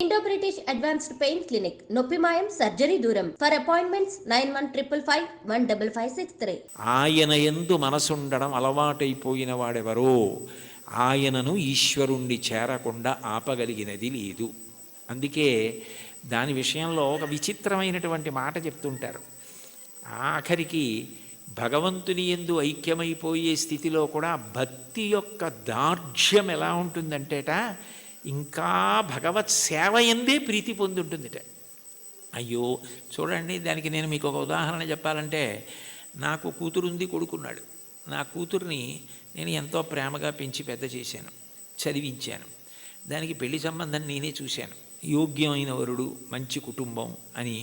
Indo-British Advanced Pain Clinic, నొప్పిమాయం surgery దూరం. For appointments 9155515563. ఆయన యందు మనసుండడం అలవాటైపోయిన వాడెవరో ఆయనను ఈశ్వరుణ్ణి చేరకుండా ఆపగలిగినది లేదు. అందుకే దాని విషయంలో ఒక విచిత్రమైనటువంటి మాట చెప్తుంటారు. ఆఖరికి భగవంతుని యందు ఐక్యమైపోయే స్థితిలో కూడా భక్తి యొక్క దార్ఢ్యం ఎలా ఉంటుందంటేట, ఇంకా భగవత్ సేవ ఎందే ప్రీతి పొందుంటుందిట. అయ్యో చూడండి, దానికి నేను మీకు ఒక ఉదాహరణ చెప్పాలంటే, నాకు కూతురుంది, కొడుకున్నాడు. నా కూతుర్ని నేను ఎంతో ప్రేమగా పెంచి పెద్ద చేశాను, చదివించాను. దానికి పెళ్లి సంబంధం నేనే చూశాను. యోగ్యమైన వరుడు, మంచి కుటుంబం అని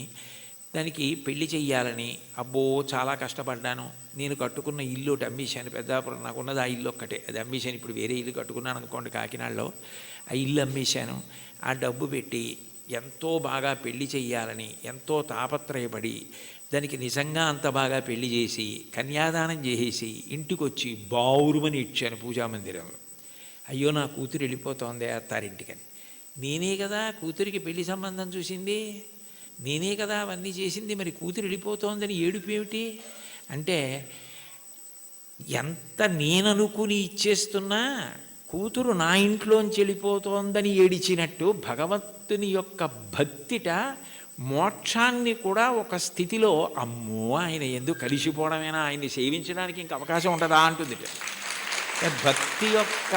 దానికి పెళ్లి చెయ్యాలని అబ్బో చాలా కష్టపడ్డాను. నేను కట్టుకున్న ఇల్లు ఒకటి అమ్మేశాను. పెద్దాపురం నాకున్నది ఆ ఇల్లు ఒక్కటే, అది అమ్మేశాను. ఇప్పుడు వేరే ఇల్లు కట్టుకున్నాను అనుకోండి కాకినాడలో. ఆ ఇల్లు అమ్మేశాను. ఆ డబ్బు పెట్టి ఎంతో బాగా పెళ్లి చెయ్యాలని ఎంతో తాపత్రయపడి దానికి నిజంగా అంత బాగా పెళ్లి చేసి కన్యాదానం చేసేసి ఇంటికొచ్చి బావురుమని ఇచ్చాను పూజామందిరంలో. అయ్యో నా కూతురు వెళ్ళిపోతోంది అత్తారింటికని. నేనే కదా కూతురికి పెళ్లి సంబంధం చూసింది, నేనే కదా అవన్నీ చేసింది, మరి కూతురు వెళ్ళిపోతోందని ఏడుపు ఏమిటి అంటే, ఎంత నేననుకుని ఇచ్చేస్తున్నా కూతురు నా ఇంట్లోంచి వెళ్ళిపోతోందని ఏడిచినట్టు భగవంతుని యొక్క భక్తిట మోక్షాన్ని కూడా ఒక స్థితిలో అమ్మో ఆయన ఎందుకు కలిసిపోవడమేనా, ఆయన్ని సేవించడానికి ఇంక అవకాశం ఉంటుందా అంటుంది. భక్తి యొక్క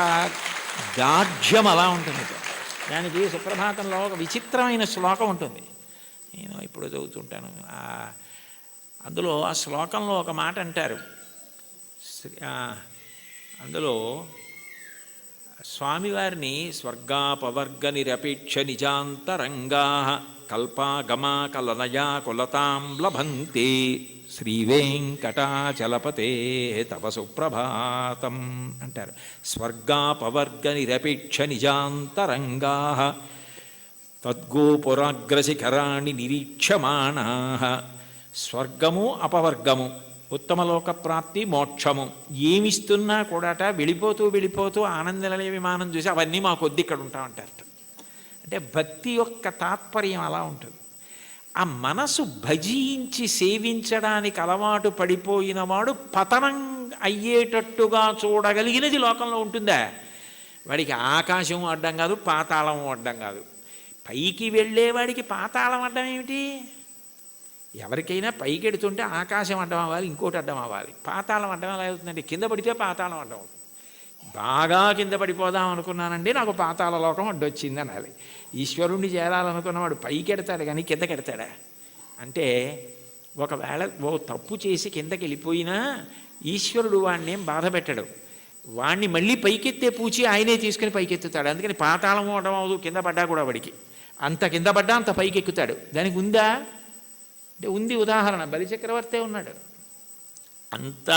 దార్ఢ్యం అలా ఉంటుంది. దానికి సుప్రభాతంలో ఒక విచిత్రమైన శ్లోకం ఉంటుంది, నేను ఇప్పుడు చదువుతుంటాను. అందులో ఆ శ్లోకంలో ఒక మాట అంటారు. అందులో స్వామివారిని స్వర్గాపవర్గ నిరపేక్ష నిజాంతరంగా కల్పాగమా కలనయా కులతాం లభంతే శ్రీవేంకటాచలపతే తవ సుప్రభాతం అంటారు. స్వర్గాపవర్గ నిరపేక్ష నిజాంతరంగా తద్గోపురాగ్రశిఖరాణి నిరీక్షమాణా. స్వర్గము అపవర్గము, ఉత్తమలోక ప్రాప్తి, మోక్షము ఏమిస్తున్నా కూడాట వెళ్ళిపోతూ వెళ్ళిపోతూ ఆనందనిలయ విమానం చూసి అవన్నీ మా కొద్ది ఇక్కడ ఉంటామంటారట. అంటే భక్తి యొక్క తాత్పర్యం అలా ఉంటుంది. ఆ మనసు భజించి సేవించడానికి అలవాటు పడిపోయిన వాడు పతనం అయ్యేటట్టుగా చూడగలిగినది లోకంలో ఉంటుందా? వాడికి ఆకాశం అడ్డం కాదు, పాతాళం అడ్డం కాదు. పైకి వెళ్ళేవాడికి పాతాళం అడ్డం ఏమిటి? ఎవరికైనా పైకి ఎడుతుంటే ఆకాశం అడ్డం అవ్వాలి, ఇంకోటి అడ్డం అవ్వాలి. పాతాళం అడ్డం ఎలా అవుతుందంటే, కింద పడితే పాతాళం అడ్డం అవుతుంది. బాగా కింద పడిపోదాం అనుకున్నానండి, నాకు పాతాళ లోకం అడ్డొచ్చింది అనాలి. ఈశ్వరుణ్ణి చేరాలనుకున్నవాడు పైకి ఎడతాడు కానీ కిందకి ఎడతాడా? అంటే ఒకవేళ ఓ తప్పు చేసి కిందకి వెళ్ళిపోయినా ఈశ్వరుడు వాడిని ఏం బాధ పెట్టడు. వాడిని మళ్ళీ పైకెత్తే పూచి ఆయనే తీసుకుని పైకెత్తుతాడు. అందుకని పాతాళం అవడం అవదు, కింద పడ్డా కూడా వాడికి అంత కింద పడ్డా అంత పైకి ఎక్కుతాడు. దానికి ఉందా అంటే ఉంది. ఉదాహరణ బలిచక్రవర్తే ఉన్నాడు. అంత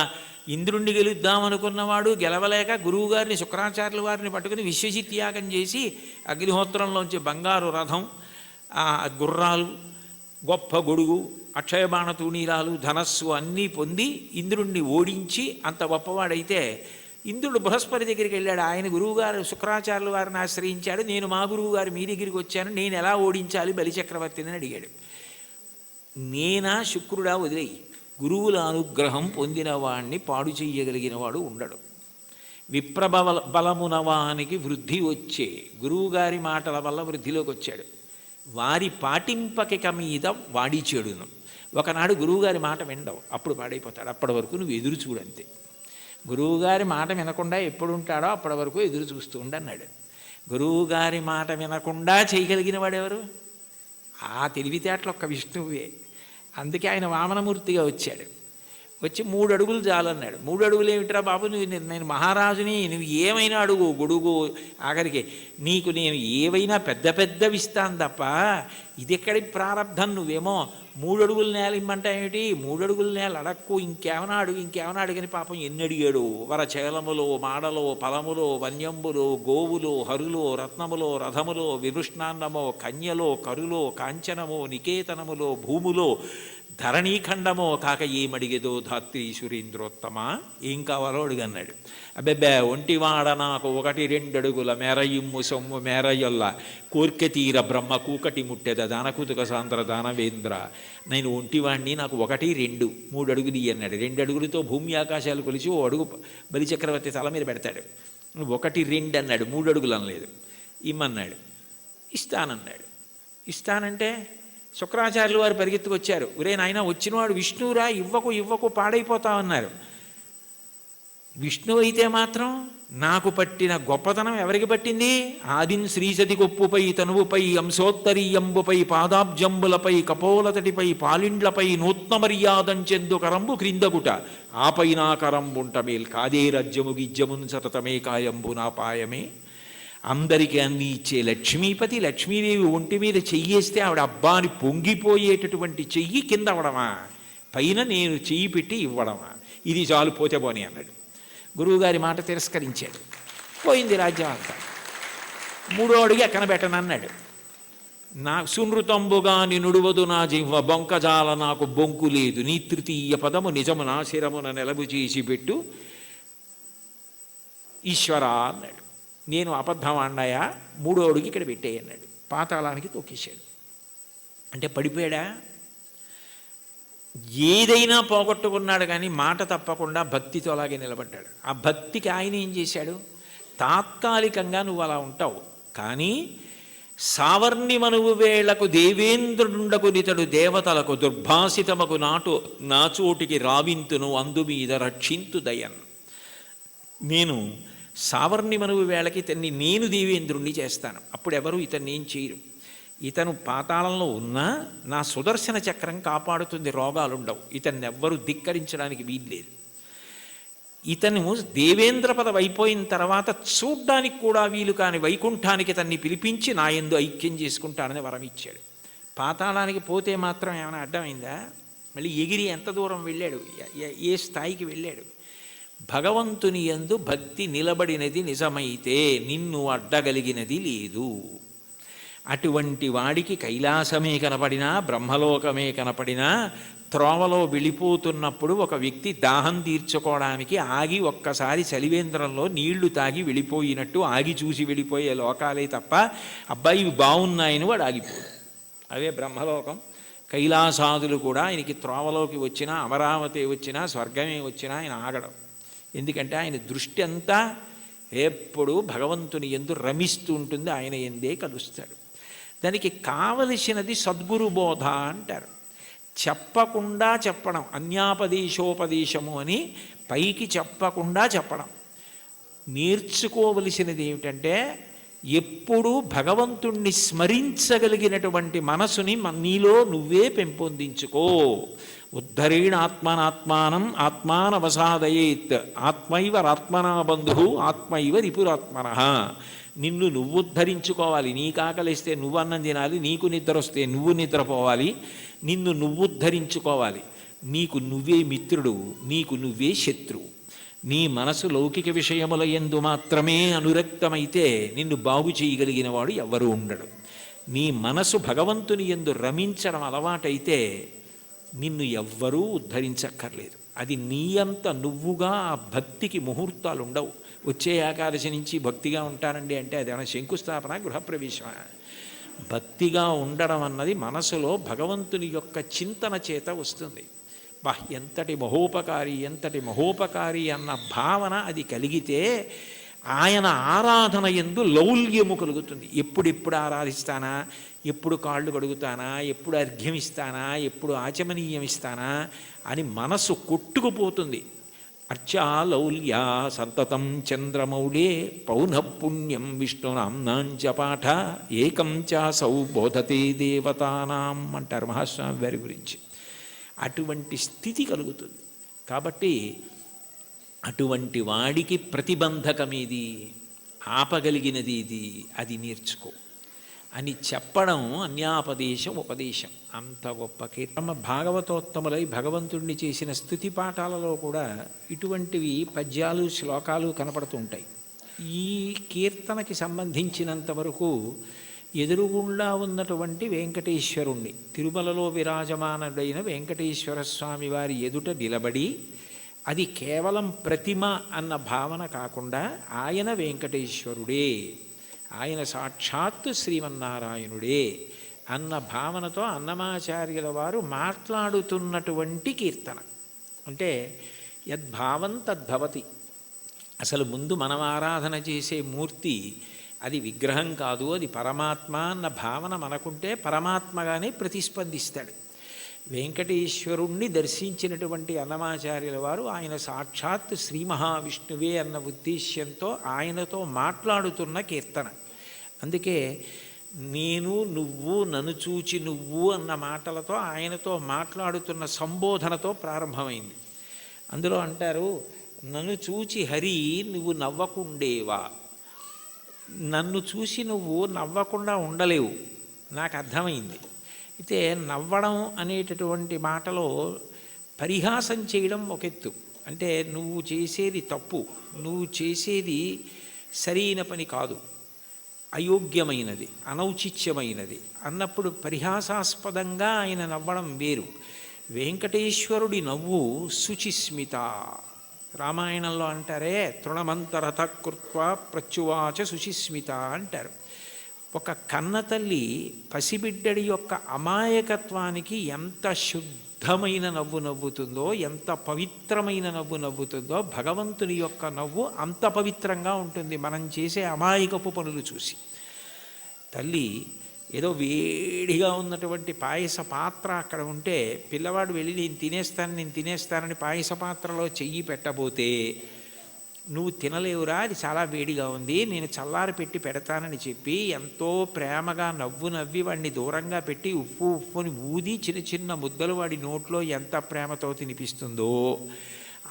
ఇంద్రుణ్ణి గెలుద్దామనుకున్నవాడు గెలవలేక గురువుగారిని శుక్రాచార్యుల వారిని పట్టుకుని విశ్వజిత్ యాగం చేసి అగ్నిహోత్రంలోంచి బంగారు రథం, గుర్రాలు, గొప్ప గొడుగు, అక్షయబాణ తూణీరాలు, ధనస్సు అన్నీ పొంది ఇంద్రుణ్ణి ఓడించి అంత గొప్పవాడైతే ఇంద్రుడు బృహస్పతి దగ్గరికి వెళ్ళాడు. ఆయన గురువుగారు శుక్రాచార్యుల వారిని ఆశ్రయించాడు. నేను మా గురువుగారు మీ దగ్గరికి వచ్చాను, నేను ఎలా ఓడించాలి బలిచక్రవర్తిని అడిగాడు. నేనా శుక్రుడా వదిలేయి, గురువుల అనుగ్రహం పొందిన వాణ్ణి పాడు చెయ్యగలిగిన వాడు ఉండడు. బలమునవానికి వృద్ధి వచ్చే గురువుగారి మాటల వల్ల వృద్ధిలోకి వచ్చాడు. వారి పాటింపకిక మీద వాడి చెడును. ఒకనాడు గురువుగారి మాట వినడవు, అప్పుడు పాడైపోతాడు. అప్పటి వరకు నువ్వు ఎదురు చూడంతే. గురువుగారి మాట వినకుండా ఎప్పుడు ఉంటాడో అప్పటి వరకు ఎదురు చూస్తూ ఉండన్నాడు. గురువుగారి మాట వినకుండా చేయగలిగిన వాడెవరు? ఆ తెలివితేటలు ఒక్క విష్ణువే. అందుకే ఆయన వామనమూర్తిగా వచ్చాడు. వచ్చి 3 అడుగులు చాలన్నాడు. 3 అడుగులు ఏమిట్రా బాబు, నేను మహారాజుని, నువ్వు ఏమైనా అడుగు, గొడుగు, ఆఖరికి నీకు నేను ఏవైనా పెద్ద పెద్దవి ఇస్తాను తప్ప ఇది ఎక్కడి ప్రారంధం, నువ్వేమో 3 అడుగుల నేల ఇమ్మంటా ఏమిటి, 3 అడుగుల నేల అడక్కు, ఇంకేమైనా అడుగని పాపం ఎన్ని అడిగాడు. వరచేలములో, మాడలో, ఫలములో, వన్యంబులో, గోవులో, హరులో, రత్నములో, రథములో, విభృష్ణాన్నమో, కన్యలో, కరులో, కాంచనమో, నికేతనములో, భూములో, ధరణీఖండమో కాక ఏమడిగేదో ధాత్రి సురేంద్రోత్తమ, ఏం కావాలో అడుగన్నాడు. అబ్బెబ్బే ఒంటివాడ నాకు 1-2 మేరయిమ్ము సొమ్ము మేరయొల్ల కోర్కె తీర బ్రహ్మ కూకటి ముట్టెద దానకుతుక సాంద్ర దానవేంద్ర, నేను ఒంటివాణ్ణి, నాకు 1-2 3 అడుగులు ఇయ్యి అన్నాడు. 2 అడుగులతో భూమి ఆకాశాలు కొలిచి 1 అడుగు బలిచక్రవర్తి తల మీద పెడతాడు. 1-2 అన్నాడు, 3 అడుగులు అనలేదు. ఇమ్మన్నాడు. ఇస్తానన్నాడు. ఇస్తానంటే శుక్రాచార్యులు వారు పరిగెత్తుకొచ్చారు. ఒరే నాయన, వచ్చినవాడు విష్ణువురా, ఇవ్వకు పాడైపోతామన్నారు. విష్ణువు అయితే మాత్రం నాకు పట్టిన గొప్పతనం ఎవరికి పట్టింది? ఆదిన్ శ్రీసతి కొప్పుపై తనువుపై అంశోత్తరీయంబుపై పాదాబ్జంబులపై కపోలతటిపై పాలిండ్లపై నూత్న మర్యాదంచెందు కరంబు క్రిందగుట ఆపై నా కరంబుంట మేల్ కాదే రజ్యము గిజ్జమున్ సతతమే కాయంబు నా పాయమే. అందరికీ అన్ని ఇచ్చే లక్ష్మీపతి, లక్ష్మీదేవి ఒంటి మీద చెయ్యేస్తే ఆవిడ అబ్బాని పొంగిపోయేటటువంటి చెయ్యి కింద అవడమా, పైన నేను చెయ్యి పెట్టి ఇవ్వడమా? ఇది చాలు, పోతే పోని అన్నాడు. గురువుగారి మాట తిరస్కరించాడు. పోయింది రాజ్యం అంతా. 3వ అడుగు ఎక్కన పెట్టనన్నాడు. నా సునృతంబుగా నినుడువదు నా జిహ్వ బొంకజాల నాకు బొంకు లేదు, నీ తృతీయ పదము నిజము నా శిరమున నెలబు చేసి పెట్టు ఈశ్వరా అన్నాడు. నేను అబద్ధం అన్నాయా? 3వ అడుగు ఇక్కడ పెట్టేయి అన్నాడు. పాతాళానికి తొక్కేశాడు. అంటే పడిపోయాడా? ఏదైనా పోగొట్టుకున్నాడు, కానీ మాట తప్పకుండా భక్తితో అలాగే నిలబడ్డాడు. ఆ భక్తికి ఆయన ఏం చేశాడు? తాత్కాలికంగా నువ్వు అలా ఉంటావు, కానీ సావర్ణి మనువు వేళకు దేవేంద్రుండకు నితడు దేవతలకు దుర్భాసితమకు నాచోటికి రావింతును అందు మీద రక్షింతు దయన్. నేను సావర్ణి మనువు వేళకి ఇతన్ని నేను దేవేంద్రుణ్ణి చేస్తాను, అప్పుడు ఎవరు ఇతన్ని ఏం చేయరు. ఇతను పాతాళంలో ఉన్నా నా సుదర్శన చక్రం కాపాడుతుంది, రోగాలుండవు, ఇతన్ని ఎవ్వరూ ధిక్కరించడానికి వీల్లేదు. ఇతను దేవేంద్ర పదవి అయిపోయిన తర్వాత చూడ్డానికి కూడా వీలు కాని వైకుంఠానికి ఇతన్ని పిలిపించి నా యందు ఐక్యం చేసుకుంటానని వరం ఇచ్చాడు. పాతాళానికి పోతే మాత్రం ఏమైనా అడ్డమైందా? మళ్ళీ ఎగిరి ఎంత దూరం వెళ్ళాడు, ఏ స్థాయికి వెళ్ళాడు? భగవంతుని యందు భక్తి నిలబడినది నిజమైతే నిన్ను అడ్డగలిగినది లేదు. అటువంటి వాడికి కైలాసమే కనపడినా, బ్రహ్మలోకమే కనపడినా, త్రోవలో వెళ్ళిపోతున్నప్పుడు ఒక వ్యక్తి దాహం తీర్చుకోవడానికి ఆగి ఒక్కసారి చలివేంద్రంలో నీళ్లు తాగి వెళ్ళిపోయినట్టు ఆగి చూసి వెళ్ళిపోయే లోకాలే తప్ప, అబ్బాయి ఇవి బాగున్నాయని వాడు ఆగిపోడు. అవే బ్రహ్మలోకం. కైలాసాదులు కూడా ఆయనకి త్రోవలోకి వచ్చినా, అమరావతి వచ్చినా, స్వర్గమే వచ్చినా ఆయన ఆగడం. ఎందుకంటే ఆయన దృష్టి అంతా ఎప్పుడూ భగవంతుని యందు రమిస్తూ ఉంటుంది, ఆయన ఎందే కలుస్తాడు. దానికి కావలసినది సద్గురు బోధ అంటారు. చెప్పకుండా చెప్పడం, అన్యాపదేశోపదేశము అని పైకి చెప్పకుండా చెప్పడం. నేర్చుకోవలసినది ఏమిటంటే ఎప్పుడూ భగవంతుణ్ణి స్మరించగలిగినటువంటి మనసుని నీలో నువ్వే పెంపొందించుకో. ఉద్ధరేణ ఆత్మనాత్మానం ఆత్మానవసాదయేత్ ఆత్మైవరాత్మనా బంధు ఆత్మైవ రిపురాత్మన. నిన్ను నువ్వు ఉద్ధరించుకోవాలి. నీకు ఆకలిస్తే నువ్వు అన్నం తినాలి, నీకు నిద్ర వస్తే నువ్వు నిద్రపోవాలి, నిన్ను నువ్వు ఉద్ధరించుకోవాలి. నీకు నువ్వే మిత్రుడు, నీకు నువ్వే శత్రువు. నీ మనసు లౌకిక విషయముల యందు మాత్రమే అనురక్తమైతే నిన్ను బాగు చేయగలిగిన వాడు ఎవ్వరూ ఉండడు. నీ మనసు భగవంతుని యందు రమించడం అలవాటైతే నిన్ను ఎవ్వరూ ఉద్ధరించక్కర్లేదు. అది నీ అంత నువ్వుగా ఆ భక్తికి ముహూర్తాలు ఉండవు. వచ్చే ఏకాదశి నుంచి భక్తిగా ఉంటానండి అంటే అదేమైనా శంకుస్థాపన, గృహప్రవేశమా? భక్తిగా ఉండడం అన్నది మనసులో భగవంతుని యొక్క చింతన చేత వస్తుంది. ఎంతటి మహోపకారి అన్న భావన అది కలిగితే ఆయన ఆరాధన యందు లౌల్యము కలుగుతుంది. ఎప్పుడెప్పుడు ఆరాధిస్తానా, ఎప్పుడు కాళ్ళు కడుగుతానా, ఎప్పుడు అర్ఘ్యం ఇస్తానా, ఎప్పుడు ఆచమనీయం ఇస్తానా అని మనసు కొట్టుకుపోతుంది. అర్చాలౌల్యా సంతతం చంద్రమౌళే పౌనఃపుణ్యం విష్ణునాంనాంచ పాఠ ఏకం చాసౌ బోధతే దేవతానాం అంటారు మహాస్వామి వారి గురించి. అటువంటి స్థితి కలుగుతుంది. కాబట్టి అటువంటి వాడికి ప్రతిబంధకమేది, ఆపగలిగినది ఇది, అది నేర్చుకో అని చెప్పడం అన్యాపదేశం, ఉపదేశం. అంత గొప్ప కీర్తన. భాగవతోత్తములై భగవంతుడిని చేసిన స్తుతి పాఠాలలో కూడా ఇటువంటివి పద్యాలు, శ్లోకాలు కనపడుతూ ఉంటాయి. ఈ కీర్తనకి సంబంధించినంత వరకు ఎదురుగుండా ఉన్నటువంటి వెంకటేశ్వరుణ్ణి, తిరుమలలో విరాజమానుడైన వెంకటేశ్వర స్వామి వారి ఎదుట నిలబడి, అది కేవలం ప్రతిమ అన్న భావన కాకుండా ఆయన వెంకటేశ్వరుడే, ఆయన సాక్షాత్తు శ్రీమన్నారాయణుడే అన్న భావనతో అన్నమాచార్యుల వారు మాట్లాడుతున్నటువంటి కీర్తన. అంటే యద్భావం తద్భవతి. అసలు ముందు మనం ఆరాధన చేసే మూర్తి అది విగ్రహం కాదు, అది పరమాత్మ అన్న భావన మనకుంటే పరమాత్మగానే ప్రతిస్పందిస్తాడు. వెంకటేశ్వరుణ్ణి దర్శించినటువంటి అన్నమాచార్యుల వారు ఆయన సాక్షాత్ శ్రీ మహావిష్ణువే అన్న ఉద్దేశ్యంతో ఆయనతో మాట్లాడుతున్న కీర్తన. అందుకే నేను నువ్వు నన్ను చూచి నువ్వు అన్న మాటలతో ఆయనతో మాట్లాడుతున్న సంబోధనతో ప్రారంభమైంది. అందులో అంటారు, నన్ను చూచి హరి నువ్వు నవ్వకుండేవా. నన్ను చూసి నువ్వు నవ్వకుండా ఉండలేవు, నాకు అర్థమైంది. అయితే నవ్వడం అనేటటువంటి మాటలో పరిహాసం చేయడం ఒక ఎత్తు. అంటే నువ్వు చేసేది తప్పు, నువ్వు చేసేది సరైన పని కాదు, అయోగ్యమైనది, అనౌచిత్యమైనది అన్నప్పుడు పరిహాసాస్పదంగా ఆయన నవ్వడం వేరు. వెంకటేశ్వరుడి నవ్వు శుచిస్మిత. రామాయణంలో అంటారే, తృణమంతరత కృత్వా ప్రత్యువాచ శుచిస్మిత అంటారు. ఒక కన్నతల్లి పసిబిడ్డడి యొక్క అమాయకత్వానికి ఎంత శుద్ధమైన నవ్వు నవ్వుతుందో, ఎంత పవిత్రమైన నవ్వు నవ్వుతుందో, భగవంతుని యొక్క నవ్వు అంత పవిత్రంగా ఉంటుంది మనం చేసే అమాయకపు పనులు చూసి. తల్లి ఏదో వేడిగా ఉన్నటువంటి పాయస పాత్ర అక్కడ ఉంటే పిల్లవాడు వెళ్ళి నేను తినేస్తానని పాయస పాత్రలో చెయ్యి పెట్టబోతే, నువ్వు తినలేవురా, అది చాలా వేడిగా ఉంది, నేను చల్లారి పెట్టి పెడతానని చెప్పి ఎంతో ప్రేమగా నవ్వి వాడిని దూరంగా పెట్టి ఉప్పుని ఊది చిన్న చిన్న ముద్దలు వాడి నోట్లో ఎంత ప్రేమతో తినిపిస్తుందో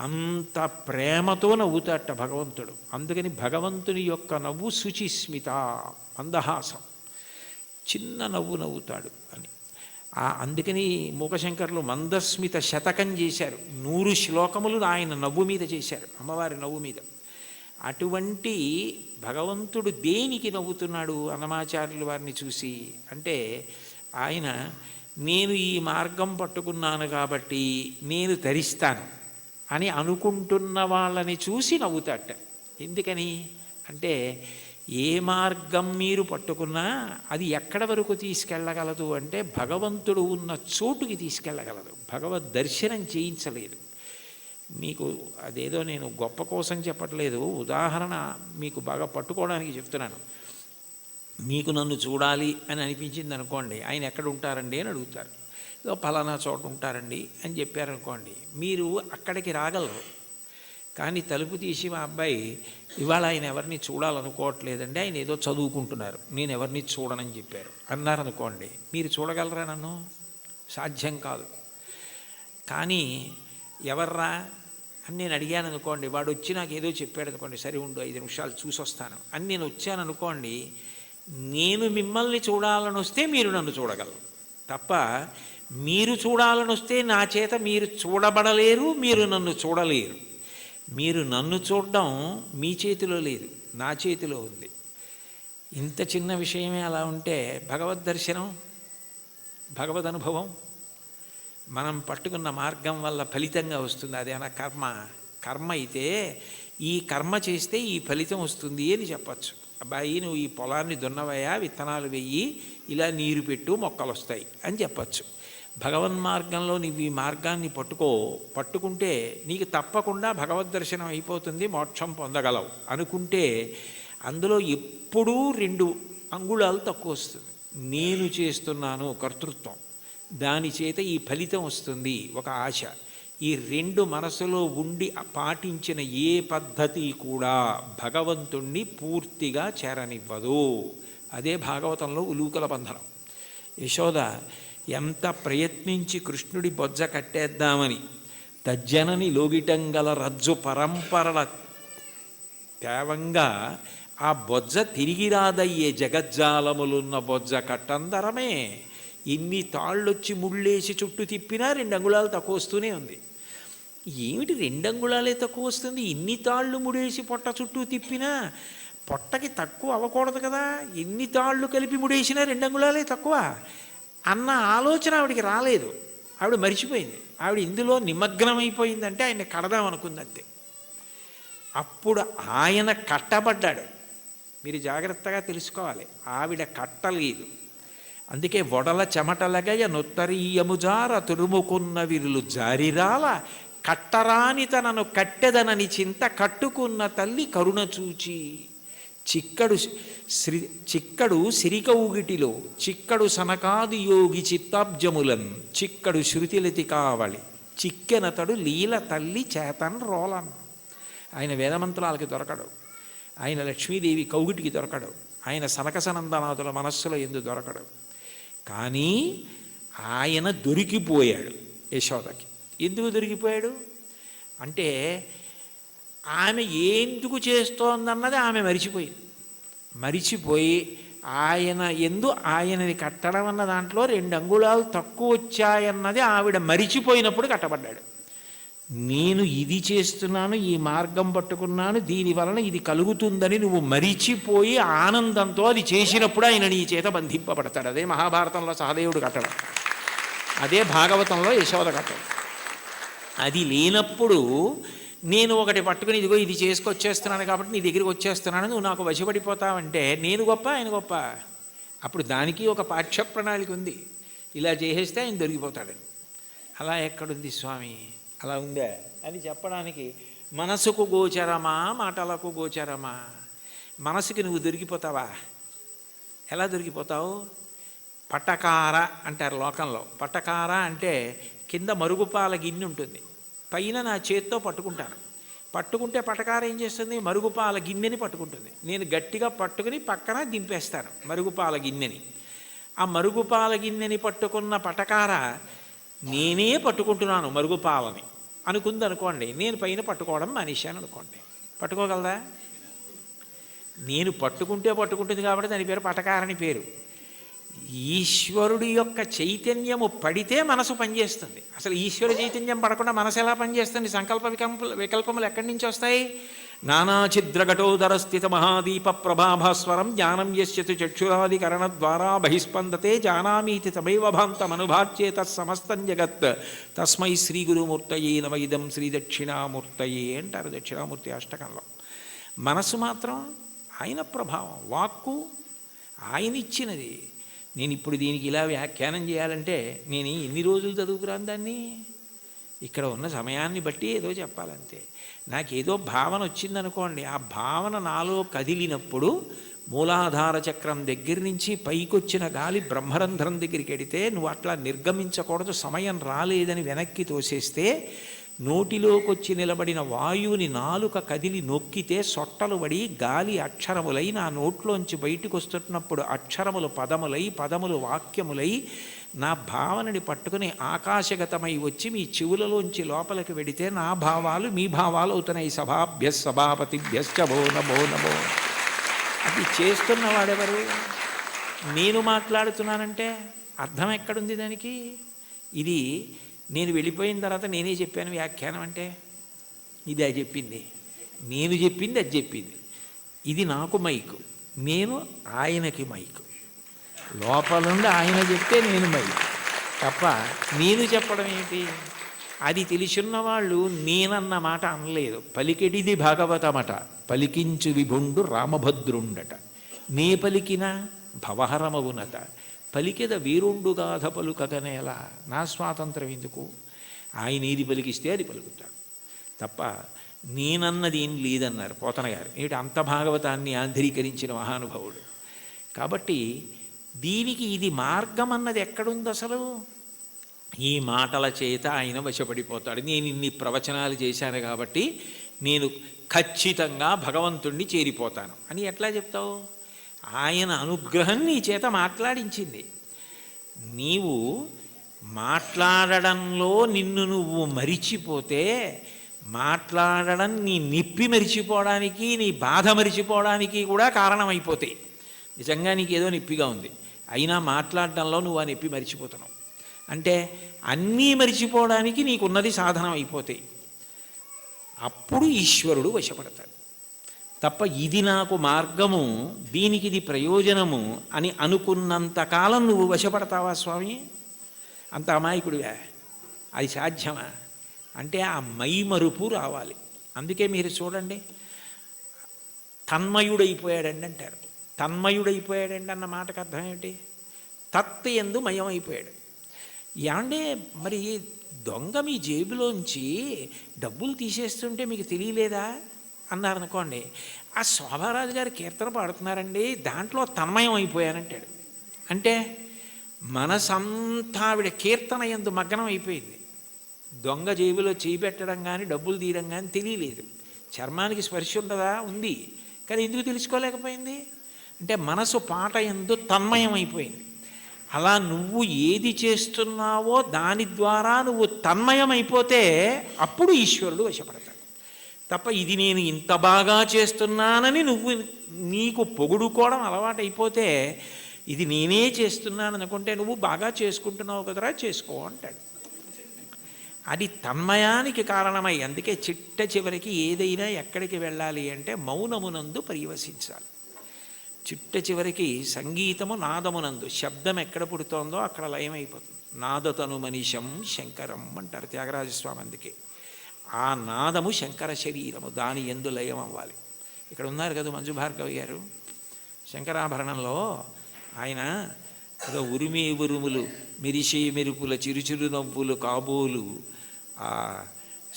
అంత ప్రేమతో నవ్వుతాట భగవంతుడు. అందుకని భగవంతుని యొక్క నవ్వు శుచిస్మిత, మందహాసం, చిన్న నవ్వు నవ్వుతాడు అని. అందుకని మూకశంకర్లు మందస్మిత శతకం చేశారు. 100 శ్లోకములు ఆయన నవ్వు మీద చేశారు, అమ్మవారి నవ్వు మీద. అటువంటి భగవంతుడు దేనికి నవ్వుతున్నాడు అన్నమాచార్యుల వారిని చూసి అంటే, ఆయన నేను ఈ మార్గం పట్టుకున్నాను కాబట్టి నేను తరిస్తాను అని అనుకుంటున్న వాళ్ళని చూసి నవ్వుతాట. ఎందుకని అంటే, ఏ మార్గం మీరు పట్టుకున్నా అది ఎక్కడ వరకు తీసుకెళ్ళగలదు అంటే భగవంతుడు ఉన్న చోటుకి తీసుకెళ్ళగలదు, భగవద్ దర్శనం చేయించలేదు. మీకు అదేదో నేను గొప్ప కోసం చెప్పట్లేదు, ఉదాహరణ మీకు బాగా పట్టుకోవడానికి చెప్తున్నాను. మీకు నన్ను చూడాలి అని అనిపించింది అనుకోండి, ఆయన ఎక్కడ ఉంటారండి అని అడుగుతారు. ఏదో పలానా చోట ఉంటారండి అని చెప్పారనుకోండి, మీరు అక్కడికి రాగలరు. కానీ తలుపు తీసి మా అబ్బాయి ఇవాళ ఆయన ఎవరిని చూడాలనుకోవట్లేదండి, ఆయన ఏదో చదువుకుంటున్నారు, నేను ఎవరిని చూడనని చెప్పారు అన్నారనుకోండి, మీరు చూడగలరా నన్ను? సాధ్యం కాదు. కానీ ఎవర్రా అని నేను అడిగాను అనుకోండి, వాడు వచ్చి నాకు ఏదో చెప్పాడు అనుకోండి, సరే ఉండు 5 నిమిషాలు చూసి వస్తాను అని నేను వచ్చాను అనుకోండి, నేను మిమ్మల్ని చూడాలని వస్తే మీరు నన్ను చూడగలరు తప్ప, మీరు చూడాలని వస్తే నా చేత మీరు చూడబడలేరు, మీరు నన్ను చూడలేరు. మీరు నన్ను చూడడం మీ చేతిలో లేదు, నా చేతిలో ఉంది. ఇంత చిన్న విషయమే అలా ఉంటే భగవద్ దర్శనం, భగవద్ అనుభవం మనం పట్టుకున్న మార్గం వల్ల ఫలితంగా వస్తుంది. అదేనా కర్మ అయితే ఈ కర్మ చేస్తే ఈ ఫలితం వస్తుంది అని చెప్పచ్చు. అబ్బాయి నువ్వు ఈ పొలాన్ని దున్నవయ్యా, విత్తనాలు వెయ్యి, ఇలా నీరు పెట్టు, మొక్కలు వస్తాయి అని చెప్పచ్చు. భగవన్మార్గంలో నీవు ఈ మార్గాన్ని పట్టుకుంటే నీకు తప్పకుండా భగవద్ దర్శనం అయిపోతుంది, మోక్షం పొందగలవు అనుకుంటే అందులో ఎప్పుడూ 2 అంగుళాలు తక్కువ వస్తుంది. నేను చేస్తున్నాను కర్తృత్వం, దాని చేత ఈ ఫలితం వస్తుంది ఒక ఆశ. ఈ 2 మనసులో ఉండి పాటించిన ఏ పద్ధతి కూడా భగవంతుణ్ణి పూర్తిగా చేరనివ్వదు. అదే భాగవతంలో ఉలూకల బంధనం. యశోద ఎంత ప్రయత్నించి కృష్ణుడి బొజ్జ కట్టేద్దామని తజ్జనని లోగిటంగల రజ్జు పరంపరల తేవంగా ఆ బొజ్జ తిరిగి రాదయ్యే జగజ్జాలములున్న బొజ్జ కట్టందరమే. ఇన్ని తాళ్ళొచ్చి ముళ్ళేసి చుట్టూ తిప్పినా 2 అంగుళాలు తక్కువ వస్తూనే ఉంది. ఏమిటి 2 అంగుళాలే తక్కువ వస్తుంది, ఇన్ని తాళ్ళు ముడేసి పొట్ట చుట్టూ తిప్పినా పొట్టకి తక్కువ అవ్వకూడదు కదా, ఎన్ని తాళ్ళు కలిపి ముడేసినా 2 అంగుళాలే తక్కువ అన్న ఆలోచన ఆవిడికి రాలేదు. ఆవిడ మరిచిపోయింది. ఆవిడ ఇందులో నిమగ్నమైపోయిందంటే ఆయన కడదాం అనుకుంది అంతే. అప్పుడు ఆయన కట్టబడ్డాడు. మీరు జాగ్రత్తగా తెలుసుకోవాలి, ఆవిడ కట్టలేదు. అందుకే వడల చెమటలగయ నొత్తరీయముజార తురుముకున్న విరులు జారిరాల కట్టరాని తనను కట్టెదనని చింత కట్టుకున్న తల్లి కరుణ చూచి చిక్కడు సిరికౌగిటిలో చిక్కడు సనకాది యోగి చిత్తాబ్జములన్ చిక్కడు శృతిలతి కావళి చిక్కెనతడు లీల తల్లి చేతన్ రోలన్. ఆయన వేదమంత్రాలకి దొరకడు, ఆయన లక్ష్మీదేవి కౌగిటికి దొరకడు, ఆయన సనకసనందనాథుల మనస్సులో ఎందు దొరకడు. కానీ ఆయన దొరికిపోయాడు యశోదకి. ఎందుకు దొరికిపోయాడు అంటే ఆమె ఎందుకు చేస్తోందన్నది ఆమె మరిచిపోయి ఆయన ఆయనని కట్టడం అన్న దాంట్లో 2 అంగుళాలు తక్కువ వచ్చాయన్నది ఆవిడ మరిచిపోయినప్పుడు కట్టబడ్డాడు. నేను ఇది చేస్తున్నాను, ఈ మార్గం పట్టుకున్నాను, దీనివలన ఇది కలుగుతుందని నువ్వు మరిచిపోయి ఆనందంతో అది చేసినప్పుడు ఆయన నీ చేత బంధింపబడతాడు. అదే మహాభారతంలో సహదేవుడు కట్టడం, అదే భాగవతంలో యశోద కట్టడం. అది లేనప్పుడు నేను ఒకటి పట్టుకుని ఇదిగో ఇది చేసుకొచ్చేస్తున్నాను కాబట్టి నీ దగ్గరికి వచ్చేస్తున్నాను, నువ్వు నాకు వశపడిపోతావంటే నేను గొప్ప ఆయన గొప్ప. అప్పుడు దానికి ఒక పాఠ్య ప్రణాళిక ఉంది, ఇలా చేసేస్తే ఆయన దొరికిపోతాడని. అలా ఎక్కడుంది స్వామి, అలా ఉందా అని చెప్పడానికి మనసుకు గోచరమా మాటలకు గోచరమా? మనసుకి నువ్వు దొరికిపోతావా? ఎలా దొరికిపోతావు? పటకార అంటారు లోకంలో. పటకార అంటే కింద మరుగుపాల గిన్నె ఉంటుంది, పైన నా చేత్తో పట్టుకుంటే పటకార ఏం చేస్తుంది? మరుగుపాల గిన్నెని పట్టుకుంటుంది. నేను గట్టిగా పట్టుకుని పక్కన దింపేస్తాను మరుగుపాల గిన్నెని. ఆ మరుగుపాల గిన్నెని పట్టుకున్న పటకార నేనే పట్టుకుంటున్నాను మరుగుపాలని అనుకుంది అనుకోండి, నేను పైన పట్టుకోవడం మానేశాను అనుకోండి, పట్టుకోగలదా? నేను పట్టుకుంటుంది కాబట్టి దాని పేరు పటకారని పేరు. ఈశ్వరుడి యొక్క చైతన్యము పడితే మనసు పనిచేస్తుంది. అసలు ఈశ్వర చైతన్యం పడకుండా మనసు ఎలా పనిచేస్తుంది? సంకల్ప వికల్పములు ఎక్కడి నుంచి వస్తాయి? నానాఛిద్రఘటోదర స్థిత మహాదీప ప్రభాభాస్వరం జ్ఞానం యస్యతు చక్షురాదికరణ ద్వారా బహిస్పందతే జానామీతి తమైవ భాంతమనుభాచ్యే తత్సమస్తం జగత్ తస్మై శ్రీ గురుమూర్తయే నమ ఇదం శ్రీ దక్షిణామూర్తయే అంటారు దక్షిణామూర్తి అష్టకంలో. మనసు మాత్రం ఆయన ప్రభావం, వాక్కు ఆయన ఇచ్చినది. నేను ఇప్పుడు దీనికి ఇలా వ్యాఖ్యానం చేయాలంటే నేను ఎన్ని రోజులు చదువుకురాను దాన్ని? ఇక్కడ ఉన్న సమయాన్ని బట్టి ఏదో చెప్పాలంతే. నాకేదో భావన వచ్చిందనుకోండి, ఆ భావన నాలో కదిలినప్పుడు మూలాధార చక్రం దగ్గర నుంచి పైకొచ్చిన గాలి బ్రహ్మరంధ్రం దగ్గరికి వెడితే నువ్వు అట్లా నిర్గమించకూడదు, సమయం రాలేదని వెనక్కి తోసేస్తే నోటిలోకి వచ్చి నిలబడిన వాయువుని నాలుక కదిలి నొక్కితే సొట్టలు పడి గాలి అక్షరములై నా నోట్లోంచి బయటకు వస్తున్నప్పుడు అక్షరములు పదములై పదములు వాక్యములై నా భావనని పట్టుకుని ఆకాశగతమై వచ్చి మీ చెవులలోంచి లోపలికి వెడితే నా భావాలు మీ భావాలు అవుతున్నాయి. సభాభ్య సభాపతిభ్యశ్చ భో నమో నమో. అది చేస్తున్నవాడెవరు? నేను మాట్లాడుతున్నానంటే అర్థం ఎక్కడుంది దానికి? ఇది నేను వెళ్ళిపోయిన తర్వాత నేనే చెప్పాను వ్యాఖ్యానం అంటే ఇది అది చెప్పింది, నేను చెప్పింది అది చెప్పింది. ఇది నాకు మైకు, నేను ఆయనకి మైకు. లోపల నుండి ఆయన చెప్తే నేను మైకు తప్ప నేను చెప్పడం ఏంటి? అది తెలిసిన వాళ్ళు నేనన్న మాట అనలేదు. పలికెడిది భాగవతమట, పలికించు విభుండు రామభద్రుండట. నే పలికిన భవహరమవునట, పలికెద వీరుండుగాధ పలుకగనేలా. నా స్వాతంత్రం ఎందుకు? ఆయన ఏది పలికిస్తే అది పలుకుతాడు తప్ప నేనన్నది ఏం లేదన్నారు పోతన గారు. ఏమిటి అంత భాగవతాన్ని ఆంధ్రీకరించిన మహానుభావుడు. కాబట్టి దీనికి ఇది మార్గం అన్నది ఎక్కడుంది అసలు? ఈ మాటల చేత ఆయన వశపడిపోతాడు. నేను ఇన్ని ప్రవచనాలు చేశాను కాబట్టి నేను ఖచ్చితంగా భగవంతుణ్ణి చేరిపోతాను అని ఎట్లా చెప్తావు? ఆయన అనుగ్రహం నీ చేత మాట్లాడించింది. నీవు మాట్లాడడంలో నిన్ను నువ్వు మరిచిపోతే మాట్లాడడం నీ నిప్పి మరిచిపోవడానికి నీ బాధ మరిచిపోవడానికి కూడా కారణమైపోతాయి. నిజంగా నీకేదో నొప్పిగా ఉంది, అయినా మాట్లాడడంలో నువ్వు ఆ నొప్పి మరిచిపోతున్నావు అంటే అన్నీ మరిచిపోవడానికి నీకున్నది సాధనం అయిపోతాయి. అప్పుడు ఈశ్వరుడు వశపడతాడు. తప్ప ఇది నాకు మార్గము, దీనికి ఇది ప్రయోజనము అని అనుకున్నంతకాలం నువ్వు వశపడతావా స్వామి? అంత అమాయకుడివా? అది సాధ్యమా? అంటే ఆ మైమరుపు రావాలి. అందుకే మీరు చూడండి, తన్మయుడైపోయాడండి అంటారు. తన్మయుడైపోయాడండి అన్న మాటకు అర్థం ఏమిటి? తత్ యందు మయమైపోయాడు. ఏమంటే మరి దొంగ మీ జేబులోంచి డబ్బులు తీసేస్తుంటే మీకు తెలియలేదా అన్నారనుకోండి, ఆ శోభారాజు గారు కీర్తన పాడుతున్నారండి, దాంట్లో తన్మయం అయిపోయానంటాడు. అంటే మనసంతా ఆవిడ కీర్తన యందు మగ్నం అయిపోయింది. దొంగ జేబులో చేయి పెట్టడం కానీ డబ్బులు తీయడం కానీ తెలియలేదు. చర్మానికి స్పర్శ ఉండదా? ఉంది. కానీ ఎందుకు తెలుసుకోలేకపోయింది? అంటే మనసు పాట యందు తన్మయం అయిపోయింది. అలా నువ్వు ఏది చేస్తున్నావో దాని ద్వారా నువ్వు తన్మయం అయిపోతే అప్పుడు ఈశ్వరుడు వశపడతాడు. తప్ప ఇది నేను ఇంత బాగా చేస్తున్నానని నువ్వు నీకు పొగుడుకోవడం అలవాటైపోతే, ఇది నేనే చేస్తున్నాను అనుకుంటే నువ్వు బాగా చేసుకుంటున్నావు కదరా, చేసుకో అంటాడు. అది తన్మయానికి కారణమై, అందుకే చిట్ట చివరికి ఏదైనా ఎక్కడికి వెళ్ళాలి అంటే మౌనమునందు పర్యవసించాలి. చిట్ట చివరికి సంగీతము నాదమునందు, శబ్దం ఎక్కడ పుడుతోందో అక్కడ లయమైపోతుంది. నాదతను మనిషం శంకరం అంటారు త్యాగరాజస్వామి. అందుకే ఆ నాదము శంకర శరీరము, దాని యందు లయం అవ్వాలి. ఇక్కడ ఉన్నారు కదా మంజు భార్గవి గారు, శంకరాభరణంలో ఆయన ఏదో ఉరిమి ఉరుములు, మెరిసే మెరుపుల చిరుచిరు నవ్వులు కాబోలు,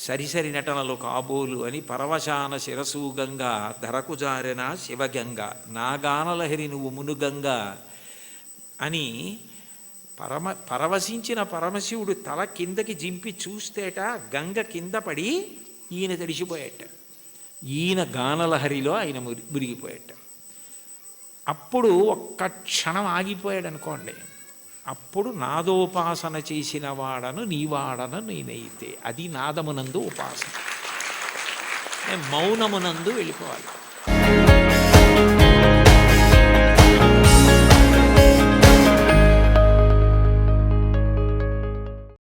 సరిసరి నటనలు కాబోలు అని పరవశాన శిరసూగంగా ధరకు జారెన శివగంగ నాగానలహరి నువ్వు మునుగంగా అని పరవశించిన పరమశివుడు తల కిందకి జింపి చూస్తేట గంగ కింద పడి ఈయన తడిసిపోయేట. ఈయన గానలహరిలో ఆయన మురిగిపోయేట. అప్పుడు ఒక్క క్షణం ఆగిపోయాడు అనుకోండి, అప్పుడు నాదోపాసన చేసిన వాడను నీవాడను నేనైతే, అది నాదమునందు ఉపాసన. మౌనమునందు వెళ్ళిపోవాలి.